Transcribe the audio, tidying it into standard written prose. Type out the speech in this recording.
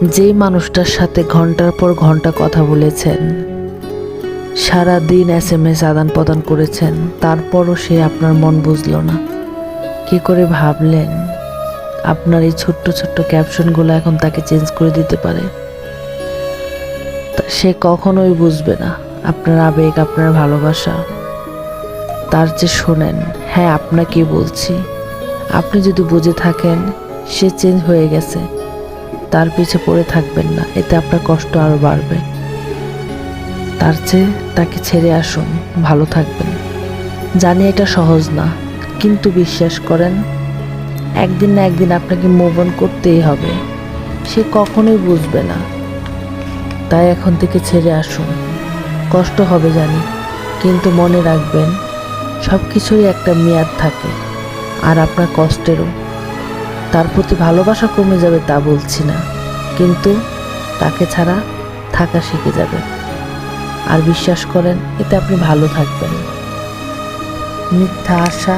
যেই মানুষটার সাথে ঘন্টার পর ঘন্টা কথা বলেছেন, সারা দিন SMS আদান প্রদান করেছেন, তারপরও সে আপনার মন বুঝলো না, কি করে ভাবলেন আপনার এই ছোট্ট ছোট্ট ক্যাপশনগুলো এখন তাকে চেঞ্জ করে দিতে পারে? সে কখনোই বুঝবে না আপনার আবেগ, আপনার ভালোবাসা। তার যে শোনেন, হ্যাঁ আপনাকেই বলছি, আপনি যদি বুঝে থাকেন সে চেঞ্জ হয়ে গেছে, তার পিছে পড়ে থাকবেন না, এতে আপনার কষ্ট আরও বাড়বে। তার চেয়ে তাকে ছেড়ে আসুন, ভালো থাকবেন। জানি এটা সহজ না, কিন্তু বিশ্বাস করেন একদিন না একদিন আপনাকে মুভ অন করতেই হবে। সে কখনোই বুঝবে না, তাই এখন থেকে ছেড়ে আসুন। কষ্ট হবে জানি, কিন্তু মনে রাখবেন সব কিছুরই একটা মেয়াদ থাকে, আর আপনার কষ্টেরও। তার প্রতি ভালোবাসা কমে যাবে তা বলছি না, কিন্তু তাকে ছাড়া থাকা শিখে যাবে। আর বিশ্বাস করেন এতে আপনি ভালো থাকবেন। মিথ্যা আশা